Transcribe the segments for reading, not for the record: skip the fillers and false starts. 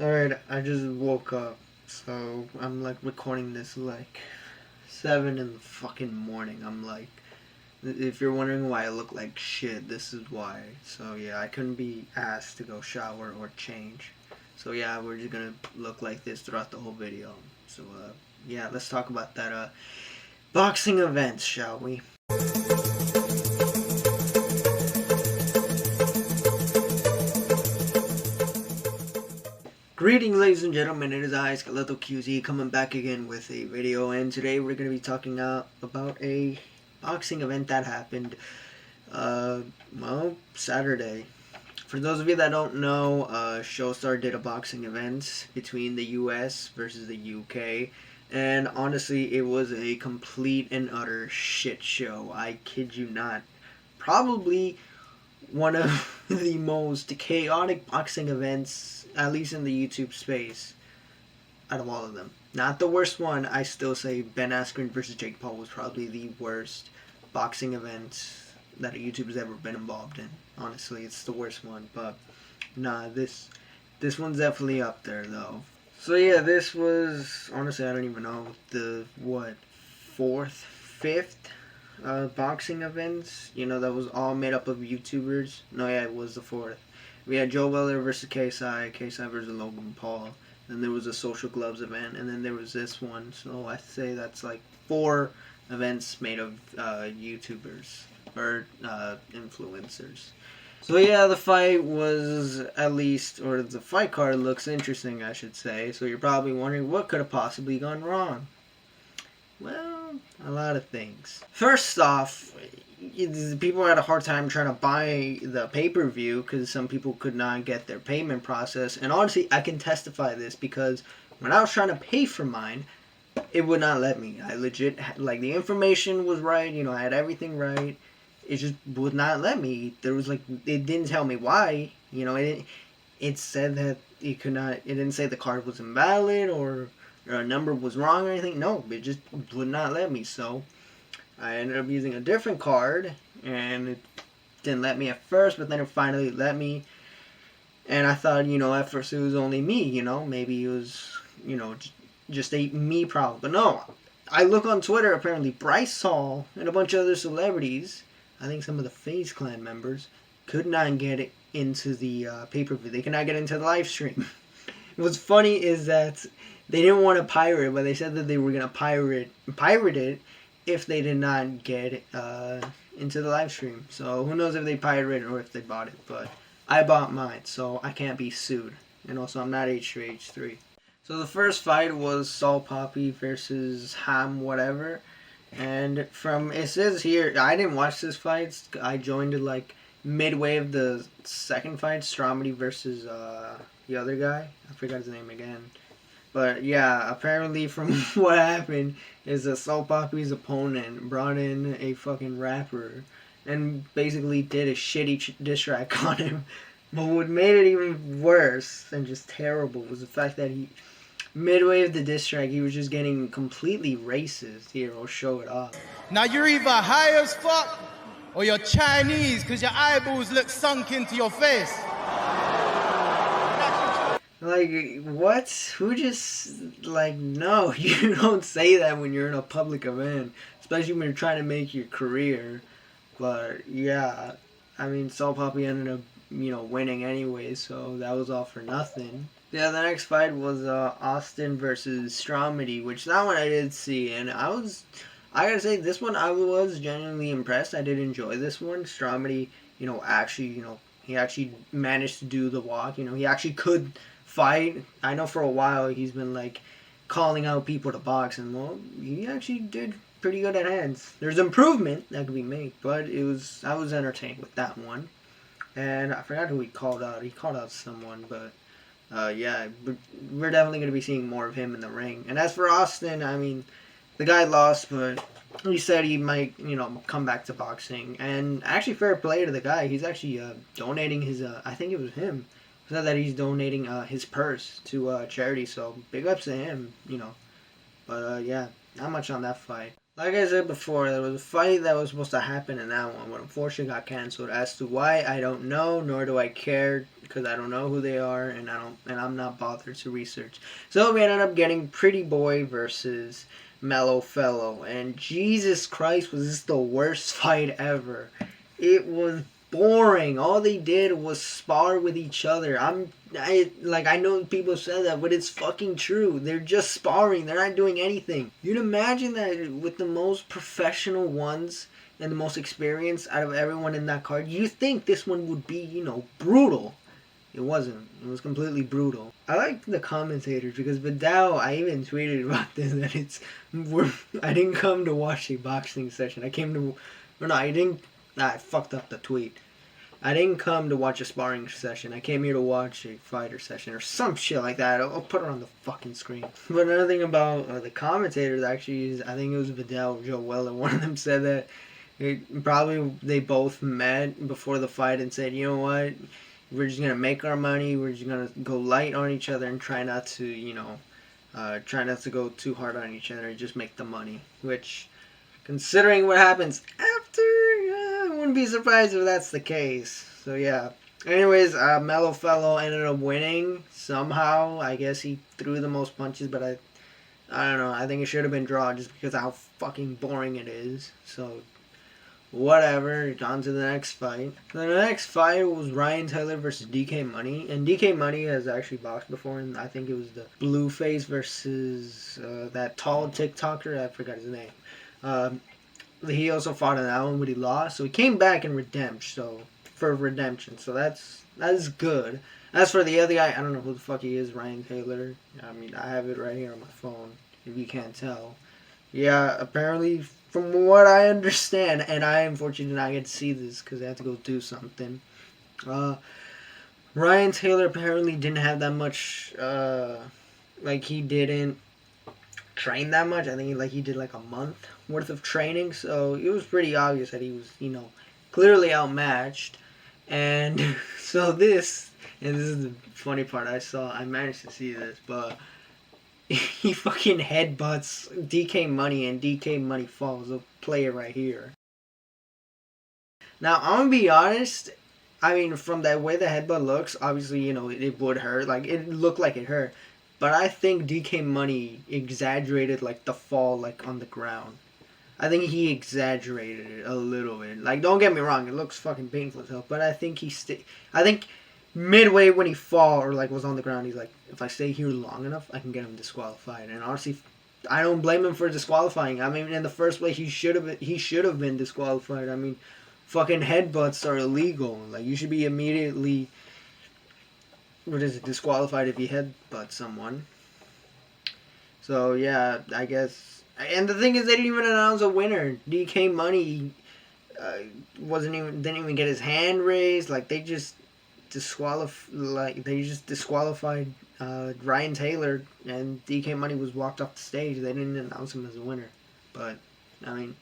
Alright, I just woke up, so I'm like recording this like 7 in the fucking morning. I'm like, if you're wondering why I look like shit, this is why. So yeah, I couldn't be asked to go shower or change. So yeah, we're just gonna look like this throughout the whole video. So yeah, let's talk about that boxing event, shall we? Greetings, ladies and gentlemen, it is I, Skeletal QZ, coming back again with a video, and today we're going to be talking about a boxing event that happened, well, Saturday. For those of you that don't know, ShowStar did a boxing event between the US versus the UK, and honestly, it was a complete and utter shit show. I kid you not. Probably one of the most chaotic boxing events, at least in the YouTube space, out of all of them. Not the worst one. I still say Ben Askren versus Jake Paul was probably the worst boxing event that a YouTuber's ever been involved in. Honestly, it's the worst one. But nah, this one's definitely up there though. So yeah, this was, honestly, I don't even know, the fourth, fifth boxing events, that was all made up of YouTubers. No, yeah, it was the fourth. We had Joe Weller versus KSI versus Logan Paul. Then there was a Social Gloves event, and then there was this one. So I say that's like 4 events made of YouTubers or influencers. So yeah, the fight was or the fight card looks interesting, I should say. So you're probably wondering what could have possibly gone wrong. Well, a lot of things. First off, people had a hard time trying to buy the pay-per-view because some people could not get their payment process. And honestly, I can testify this because when I was trying to pay for mine, it would not let me. I legit, like, the information was right, I had everything right. It just would not let me. There was, like, it didn't tell me why. It said that it could not, it didn't say the card was invalid or a number was wrong or anything. No, it just would not let me. So I ended up using a different card, and it didn't let me at first, but then it finally let me. And I thought, at first it was only me, maybe it was, just a me problem. But no, I look on Twitter, apparently Bryce Hall and a bunch of other celebrities, I think some of the FaZe Clan members, could not get it into the pay-per-view. They could not get into the live stream. What's funny is that they didn't want to pirate it, but they said that they were going to pirate it if they did not get into the live stream. So who knows if they pirated it or if they bought it. But I bought mine, so I can't be sued. And also, I'm not H3. So the first fight was Salt Poppy versus Ham whatever. And it says here, I didn't watch this fight. I joined it like midway of the second fight, Stromedy versus the other guy. I forgot his name again. But yeah, apparently from what happened is that Salt Poppy's opponent brought in a fucking rapper and basically did a shitty diss track on him. But what made it even worse and just terrible was the fact that midway of the diss track, he was just getting completely racist. Here, I'll show it off. Now you're either high as fuck or you're Chinese because your eyeballs look sunk into your face. Like, what? Who just, like, no, you don't say that when you're in a public event, especially when you're trying to make your career. But, yeah, I mean, Salt Poppy ended up, winning anyway, so that was all for nothing. Yeah, the next fight was Austin versus Stromedy, which that one I did see, and I gotta say, this one I was genuinely impressed. I did enjoy this one. Stromedy, actually, he actually managed to do the walk, he actually could fight. I know for a while he's been like calling out people to box, and well, he actually did pretty good at hands. There's improvement that could be made, but I was entertained with that one. And I forgot who he called out. He called out someone, but yeah, we're definitely going to be seeing more of him in the ring. And as for Austin, I mean, the guy lost, but he said he might, come back to boxing. And actually, fair play to the guy. He's actually donating his, I think it was him, said that he's donating his purse to charity. So big ups to him, But yeah, not much on that fight. Like I said before, there was a fight that was supposed to happen in that one, but unfortunately got canceled. As to why, I don't know, nor do I care, because I don't know who they are, and I'm not bothered to research. So we ended up getting Pretty Boy versus Mellow Fellow, and Jesus Christ, was this the worst fight ever? It was boring. All they did was spar with each other. I know people said that, but it's fucking true. They're just sparring. They're not doing anything. You'd imagine that with the most professional ones and the most experienced out of everyone in that card, you think this one would be, brutal. It wasn't. It was completely brutal. I like the commentators because Vidal, I even tweeted about this, that I didn't come to watch a boxing session. I came to, or no, I didn't. I fucked up the tweet. I didn't come to watch a sparring session. I came here to watch a fighter session or some shit like that. I'll put it on the fucking screen. But another thing about the commentators actually is, I think it was Vidal or Joe Weller. One of them said that probably they both met before the fight and said, you know what, we're just gonna make our money. We're just gonna go light on each other and try not to, try not to go too hard on each other and just make the money. Which, considering what happens after, I wouldn't be surprised if that's the case. So yeah. Anyways, Mellow Fellow ended up winning somehow. I guess he threw the most punches, but I don't know. I think it should have been drawn just because of how fucking boring it is. So whatever. On to the next fight. The next fight was Ryan Taylor versus DK Money, and DK Money has actually boxed before, and I think it was the Blueface versus that tall TikToker. I forgot his name. He also fought in that one, but he lost. So he came back in redemption. So that's good. As for the other guy, I don't know who the fuck he is, Ryan Taylor. I mean, I have it right here on my phone, if you can't tell. Yeah, apparently, from what I understand, and I unfortunately did not get to see this because I had to go do something. Uh, Ryan Taylor apparently didn't have that much, he didn't train that much. I think he did like a month worth of training, so it was pretty obvious that he was, clearly outmatched. And so and this is the funny part, I managed to see this, but he fucking headbutts DK Money and DK Money falls. A player right here. Now, I'm gonna be honest. I mean, from that way the headbutt looks, obviously, it would hurt. Like, it looked like it hurt. But I think DK Money exaggerated, like, the fall, like, on the ground. I think he exaggerated it a little bit. Like, don't get me wrong, it looks fucking painful as hell. But I think I think midway when he fall or, like, was on the ground, he's like, if I stay here long enough, I can get him disqualified. And honestly, I don't blame him for disqualifying. I mean, in the first place, he should have been disqualified. I mean, fucking headbutts are illegal. Like, you should be immediately, disqualified if you headbutt someone. So yeah, I guess. And the thing is, they didn't even announce a winner. DK Money didn't even get his hand raised. Like, they just disqualified Ryan Taylor, and DK Money was walked off the stage. They didn't announce him as a winner. But I mean,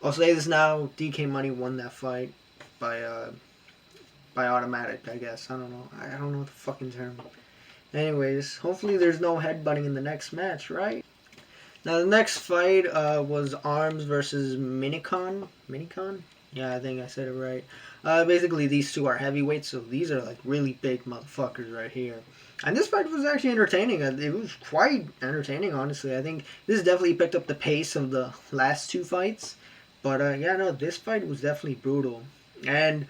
I'll say this now: DK Money won that fight by automatic. I guess I don't know. I don't know the fucking term. Anyways, hopefully there's no headbutting in the next match, right? Now the next fight was Arms versus Minicon. Minicon? Yeah, I think I said it right. Basically, these two are heavyweights, so these are like really big motherfuckers right here. And this fight was actually entertaining. It was quite entertaining, honestly. I think this definitely picked up the pace of the last two fights. But yeah, no, this fight was definitely brutal. And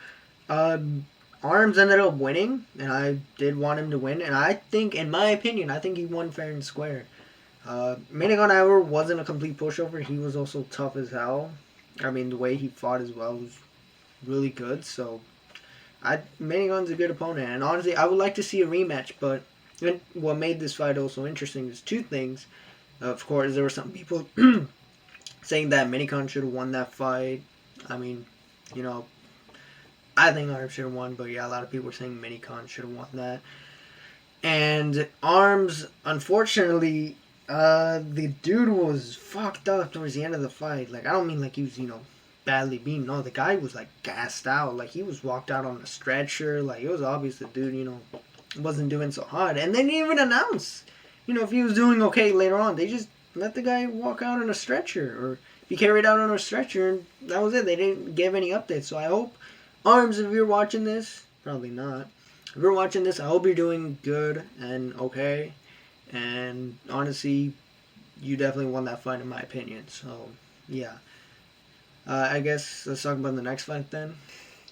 Arms ended up winning, and I did want him to win. And I think, in my opinion, I think he won fair and square. Minigun, however, wasn't a complete pushover. He was also tough as hell. I mean, the way he fought as well was really good. So, Minigun's a good opponent. And honestly, I would like to see a rematch. But what made this fight also interesting is two things. Of course, there were some people saying that Minigun should have won that fight. I mean, I think Arms should have won. But yeah, a lot of people were saying Minigun should have won that. And Arms, unfortunately, the dude was fucked up towards the end of the fight. Like, I don't mean like he was, badly beaten. No, the guy was like gassed out. Like, he was walked out on a stretcher. Like, it was obvious the dude, wasn't doing so hot. And they didn't even announce, if he was doing okay later on. They just let the guy walk out on a stretcher. Or be carried out on a stretcher, and that was it. They didn't give any updates. So I hope, Arms, if you're watching this, probably not. If you're watching this, I hope you're doing good and okay. And honestly, you definitely won that fight in my opinion. So yeah, I guess let's talk about the next fight then.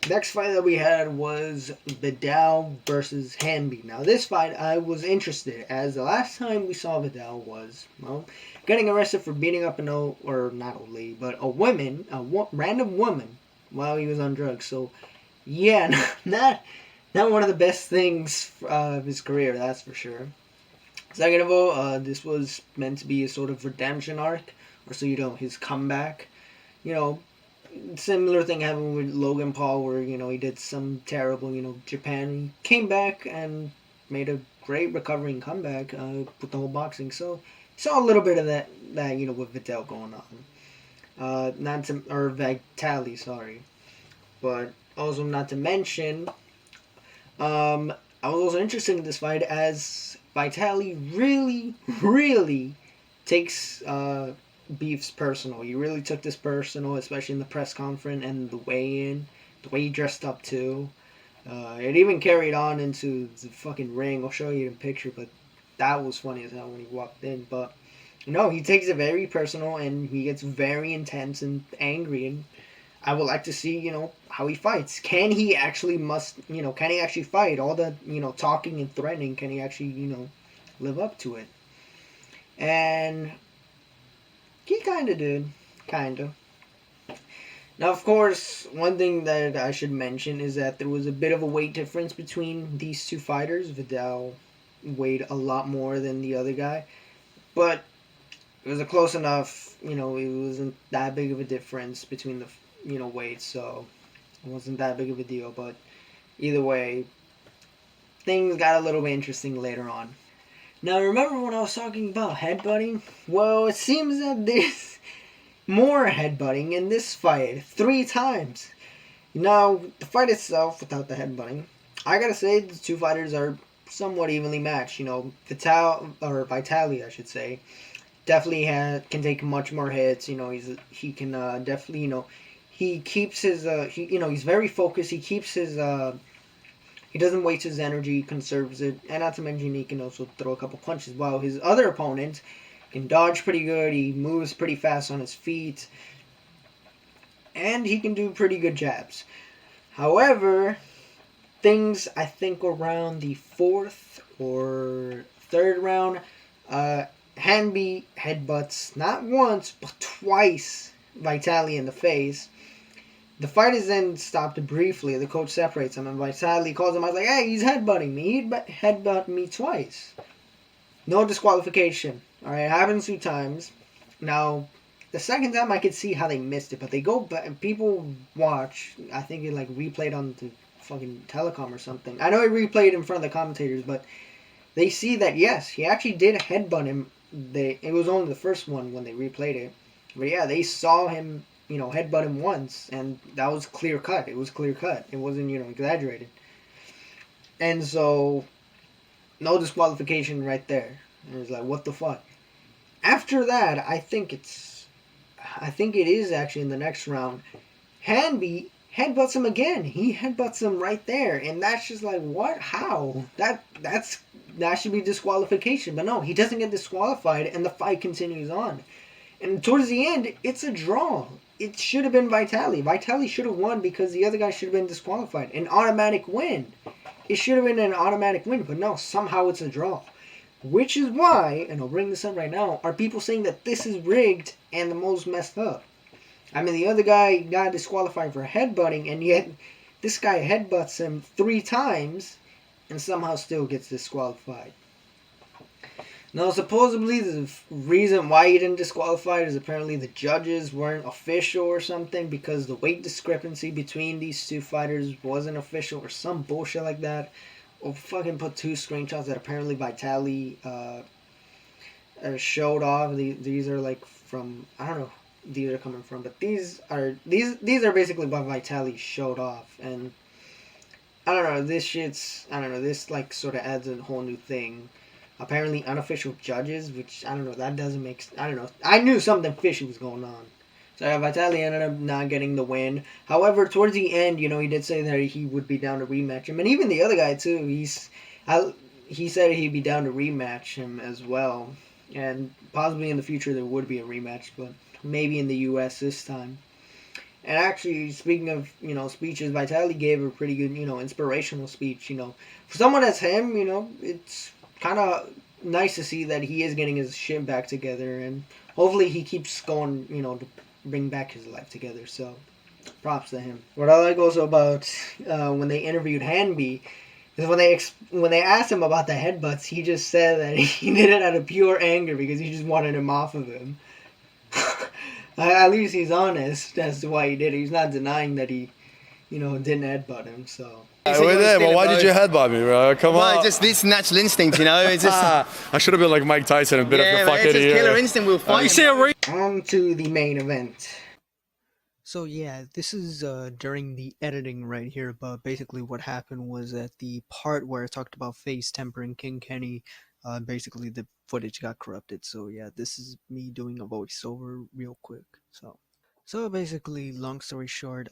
Next fight that we had was Vidal versus Hamby. Now this fight I was interested, as the last time we saw Vidal was, well, getting arrested for beating up an old, or not old lady, but a woman, random woman, while he was on drugs. So yeah, not one of the best things of his career, that's for sure. Second of all, this was meant to be a sort of redemption arc, or so his comeback. You know, similar thing happened with Logan Paul, where he did some terrible, Japan. He came back and made a great recovering comeback with the whole boxing. So saw a little bit of that with Vidal going on. Not to or Vitali, sorry, but also not to mention, I was also interested in this fight as Vitali really takes Beef's personal. He really took this personal, especially in the press conference and the weigh-in, the way he dressed up too. It even carried on into the fucking ring. I'll show you the picture, but that was funny as hell when he walked in. But he takes it very personal and he gets very intense and angry. And I would like to see, how he fights. Can he actually can he actually fight? All the, talking and threatening, can he actually, live up to it? And he kind of did. Kind of. Now, of course, one thing that I should mention is that there was a bit of a weight difference between these two fighters. Vidal weighed a lot more than the other guy. But it was a close enough, it wasn't that big of a difference between the, weights. So it wasn't that big of a deal. But either way, things got a little bit interesting later on. Now, remember when I was talking about headbutting? Well, it seems that there's more headbutting in this fight. 3 times. Now, the fight itself, without the headbutting, I gotta say, the two fighters are somewhat evenly matched. Vitali, I should say, definitely can take much more hits. He can definitely, he keeps his, he's very focused. He keeps his, he doesn't waste his energy, conserves it, and not to mention he can also throw a couple punches. While his other opponent can dodge pretty good, he moves pretty fast on his feet, and he can do pretty good jabs. However, things I think around the 4th or 3rd round, Hanby headbutts not once but twice Vitali in the face. The fight is then stopped briefly. The coach separates him, and Vitali calls him out like, "Hey, he's headbutting me. He headbutted me twice." No disqualification. All right, it happens 2 times. Now, the second time I could see how they missed it, but they go back and people watch. I think it replayed on the fucking telecom or something. I know it replayed in front of the commentators, but they see that yes, he actually did headbutt him. It was only the first one when they replayed it, but yeah, they saw him headbutt him once, and that was clear cut. It was clear cut. It wasn't, exaggerated. And so, no disqualification right there. And it was like, what the fuck? After that, I think it is actually in the next round. Hanby headbutts him again. He headbutts him right there, and that's just like, what? How? That should be disqualification. But no, he doesn't get disqualified, and the fight continues on. And towards the end, it's a draw. It should have been Vitali. Vitali should have won because the other guy should have been disqualified. An automatic win. It should have been an automatic win, but no, somehow it's a draw. Which is why, and I'll bring this up right now, are people saying that this is rigged and the most messed up. I mean, the other guy got disqualified for headbutting, and yet this guy headbutts him 3 times and somehow still gets disqualified. Now, supposedly, the reason why he didn't disqualify is apparently the judges weren't official or something, because the weight discrepancy between these 2 fighters wasn't official or some bullshit like that. Or fucking put 2 screenshots that apparently Vitali showed off. These are from, I don't know where these are coming from, but these are basically what Vitali showed off. And I don't know, this sort of adds a whole new thing. Apparently unofficial judges, which I don't know, that doesn't make, I don't know. I knew something fishy was going on. So Vitali ended up not getting the win. However, towards the end, he did say that he would be down to rematch him, and even the other guy too. He said he'd be down to rematch him as well, and possibly in the future there would be a rematch, but maybe in the U.S. this time. And actually, speaking of speeches, Vitali gave a pretty good inspirational speech. For someone as him, it's kind of nice to see that he is getting his shit back together, and hopefully he keeps going. To bring back his life together. So, props to him. What I like also about when they interviewed Hanby is when they asked him about the headbutts, he just said that he did it out of pure anger because he just wanted him off of him. At least he's honest as to why he did it. He's not denying that he, didn't headbutt him. So. We're there, but why did you headbutt me, bro? Come on. Well, just this natural instinct, It's just I should have been like Mike Tyson and bit up your fucking it's ear. just killer instinct. We'll fight. On to the main event. So yeah, this is during the editing right here, but basically what happened was at the part where I talked about Face Temper and King Kenny, basically the footage got corrupted. So yeah, this is me doing a voiceover real quick. So basically, long story short,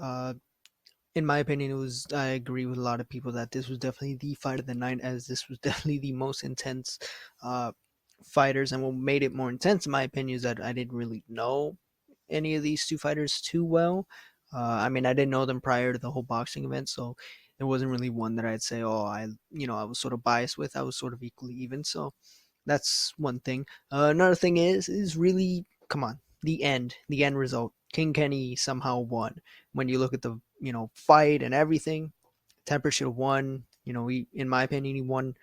in my opinion, I agree with a lot of people that this was definitely the fight of the night, as this was definitely the most intense fighters, and what made it more intense, in my opinion, is that I didn't really know any of these two fighters too well. I mean, I didn't know them prior to the whole boxing event, so there wasn't really one that I'd say, oh, I was sort of biased with. I was sort of equally even. So that's one thing. Another thing is really, come on, the end result. King Kenny somehow won. When you look at the fight and everything, Temper should have won. In my opinion, he won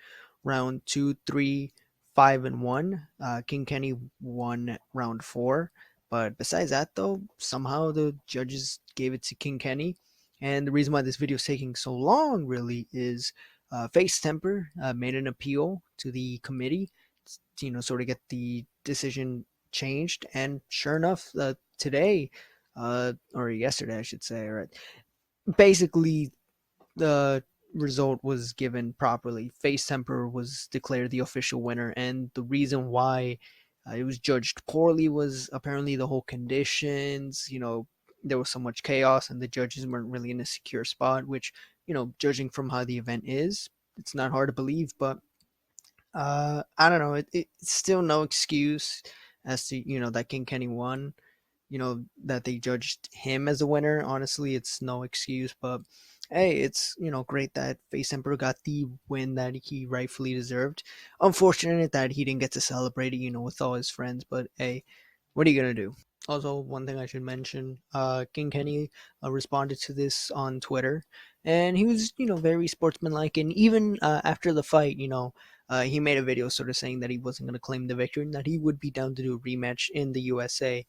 round 2, 3, 5, and 1. King Kenny won round 4. But besides that, though, somehow the judges gave it to King Kenny. And the reason why this video is taking so long, really, is Face Temper made an appeal to the committee to, sort of get the decision changed. And sure enough, today, or yesterday, I should say, right, basically the result was given properly. Face Temper was declared the official winner, and the reason why it was judged poorly was apparently the whole conditions. There was so much chaos, and the judges weren't really in a secure spot. Which, judging from how the event is, it's not hard to believe. But I don't know. It's still no excuse as to that King Kenny won. That they judged him as a winner. Honestly, it's no excuse. But hey, it's great that Face Emperor got the win that he rightfully deserved. Unfortunate that he didn't get to celebrate it, with all his friends. But hey, what are you gonna do? Also, one thing I should mention: King Kenny responded to this on Twitter, and he was very sportsmanlike. And even after the fight, he made a video sort of saying that he wasn't going to claim the victory and that he would be down to do a rematch in the USA.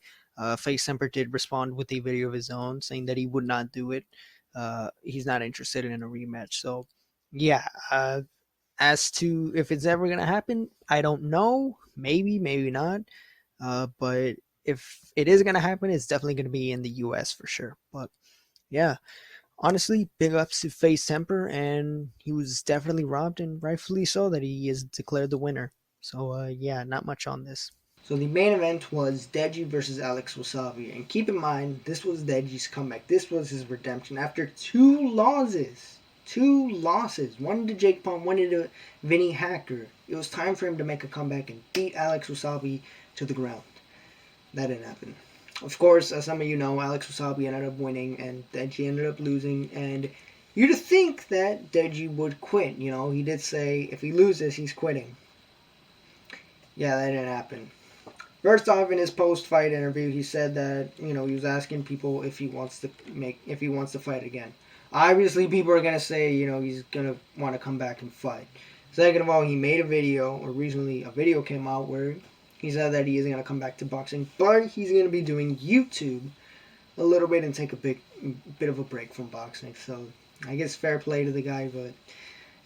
Face Temper did respond with a video of his own saying that he would not do it. He's not interested in a rematch. So, yeah. As to if it's ever gonna happen, I don't know. Maybe, maybe not. But if it is gonna happen, it's definitely gonna be in the U.S. for sure. But yeah, honestly, big ups to Face Temper, and he was definitely robbed, and rightfully so, that he is declared the winner. So yeah, not much on this. So the main event was Deji versus Alex Wasabi. And keep in mind, this was Deji's comeback. This was his redemption. After two losses, one to Jake Paul, one to Vinny Hacker, it was time for him to make a comeback and beat Alex Wasabi to the ground. That didn't happen. Of course, as some of you know, Alex Wasabi ended up winning and Deji ended up losing. And you'd think that Deji would quit. He did say if he loses, he's quitting. Yeah, that didn't happen. First off, in his post-fight interview, he said that he was asking people if he wants to fight again. Obviously, people are gonna say he's gonna want to come back and fight. Second of all, he made a video, or recently a video came out where he said that he isn't gonna come back to boxing, but he's gonna be doing YouTube a little bit and take a bit of a break from boxing. So I guess fair play to the guy, but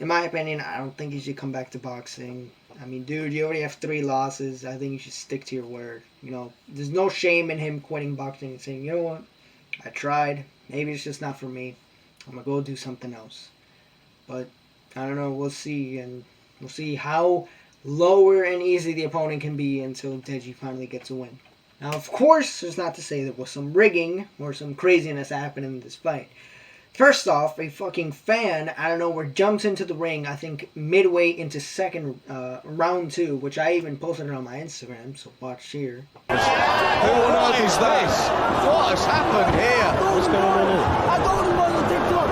in my opinion, I don't think he should come back to boxing. I mean, dude, you already have 3 losses. I think you should stick to your word. There's no shame in him quitting boxing and saying, you know what, I tried. Maybe it's just not for me. I'm going to go do something else. But, I don't know. We'll see. And we'll see how lower and easy the opponent can be until Deji finally gets a win. Now, of course, there's not to say there was some rigging or some craziness happening in this fight. First off, a fucking fan out of nowhere jumps into the ring, I think midway into round 2, which I even posted it on my Instagram, so watch here. Who on earth is this? What has happened here? What's going on here? I don't want to TikTok.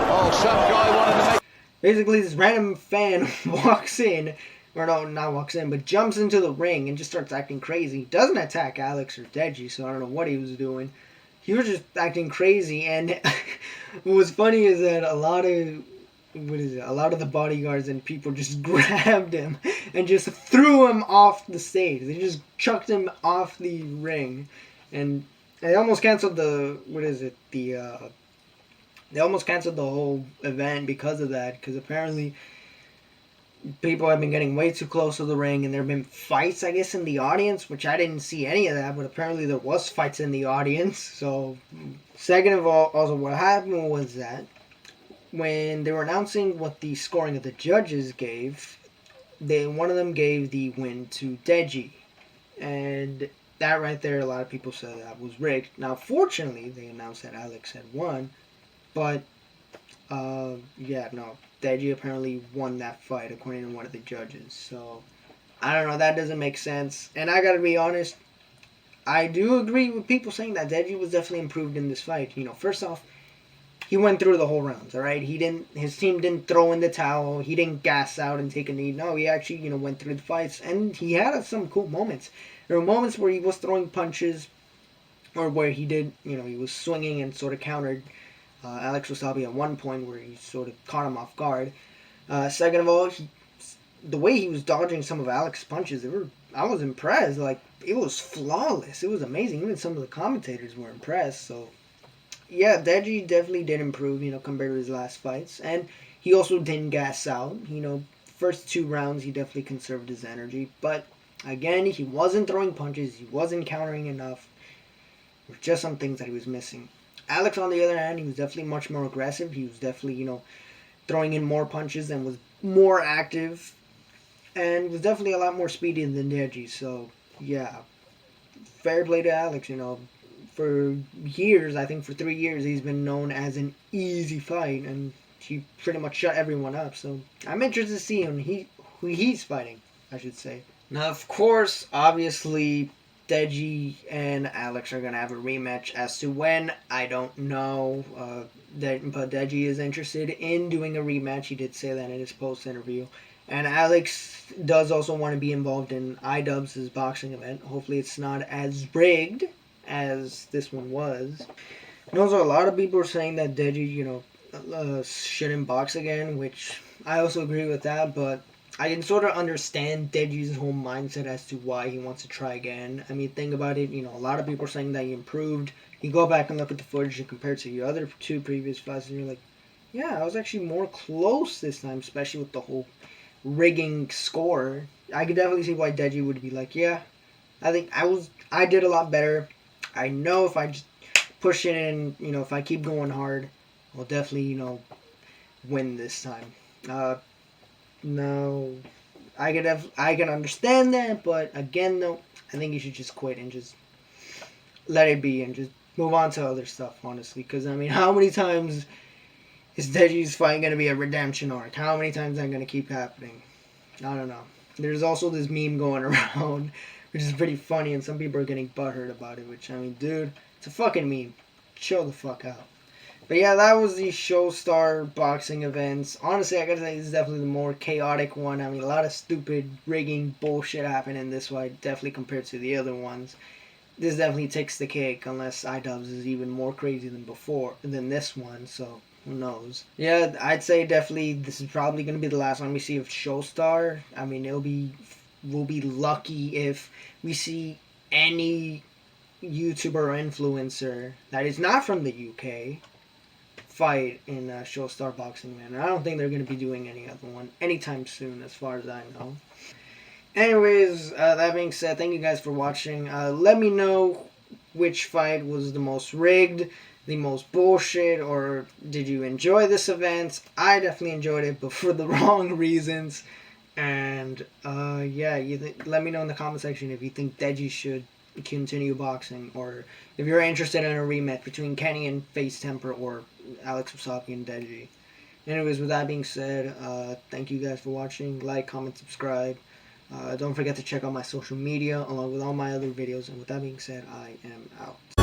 Oh, some guy wanted to make... Basically, this random fan walks in, or no, not walks in, but jumps into the ring and just starts acting crazy. Doesn't attack Alex or Deji, so I don't know what he was doing. He was just acting crazy, and what was funny is that a lot of the bodyguards and people just grabbed him and just threw him off the stage. They just chucked him off the ring, and they almost canceled they almost canceled the whole event because of that, because apparently people have been getting way too close to the ring, and there have been fights, I guess, in the audience, which I didn't see any of that, but apparently there was fights in the audience. So, second of all, also what happened was that when they were announcing what the scoring of the judges gave, one of them gave the win to Deji, and that right there, a lot of people said that was rigged. Now, fortunately, they announced that Alex had won, but Deji apparently won that fight according to one of the judges. So, I don't know, that doesn't make sense. And I gotta be honest, I do agree with people saying that Deji was definitely improved in this fight. You know, first off, he went through the whole rounds, alright? His team didn't throw in the towel, he didn't gas out and take a knee. No, he actually, went through the fights, and he had some cool moments. There were moments where he was throwing punches, or where he did, he was swinging and sort of countered Alex Wasabi at one point where he sort of caught him off guard. Second of all, the way he was dodging some of Alex's punches, I was impressed. Like, it was flawless. It was amazing. Even some of the commentators were impressed. So, yeah, Deji definitely did improve, compared to his last fights. And he also didn't gas out. First 2 rounds, he definitely conserved his energy. But, again, he wasn't throwing punches. He wasn't countering enough. There were just some things that he was missing. Alex, on the other hand, he was definitely much more aggressive. He was definitely, throwing in more punches and was more active. And was definitely a lot more speedy than Deji. So, yeah. Fair play to Alex, For years, I think for 3 years, he's been known as an easy fight. And he pretty much shut everyone up. So, I'm interested to see who he's fighting, I should say. Now, of course, obviously, Deji and Alex are going to have a rematch. As to when, I don't know. But Deji is interested in doing a rematch. He did say that in his post-interview. And Alex does also want to be involved in iDubbbz's boxing event. Hopefully it's not as rigged as this one was. And also, a lot of people are saying that Deji, shouldn't box again, which I also agree with that, but I can sort of understand Deji's whole mindset as to why he wants to try again. I mean, think about it, a lot of people are saying that he improved. You go back and look at the footage and compare it to the other 2 previous fights, and you're like, yeah, I was actually more close this time, especially with the whole rigging score. I could definitely see why Deji would be like, yeah, I think I did a lot better. I know if I just push it in, if I keep going hard, I'll definitely, win this time. No, I can understand that, but again, though, I think you should just quit and just let it be and just move on to other stuff, honestly. Because, I mean, how many times is Deji's fight going to be a redemption arc? How many times is that going to keep happening? I don't know. There's also this meme going around, which is pretty funny, and some people are getting butthurt about it, which, I mean, dude, it's a fucking meme. Chill the fuck out. But yeah, that was the ShowStar boxing events. Honestly, I gotta say, this is definitely the more chaotic one. I mean, a lot of stupid rigging bullshit happened in this one, definitely compared to the other ones. This definitely takes the cake, unless iDubbbz is even more crazy than this one, so who knows. Yeah, I'd say definitely this is probably gonna be the last one we see of ShowStar. I mean, we'll be lucky if we see any YouTuber or influencer that is not from the UK fight in ShowStar Boxing, man. I don't think they're going to be doing any other one anytime soon, as far as I know. Anyways, that being said, thank you guys for watching. Let me know which fight was the most rigged, the most bullshit, or did you enjoy this event? I definitely enjoyed it, but for the wrong reasons. And, yeah, let me know in the comment section if you think Deji should continue boxing, or if you're interested in a rematch between Kenny and Face Temper or Alex Wasabi and Deji. Anyways, with that being said, thank you guys for watching. Like, comment, subscribe. Don't forget to check out my social media along with all my other videos. And with that being said, I am out.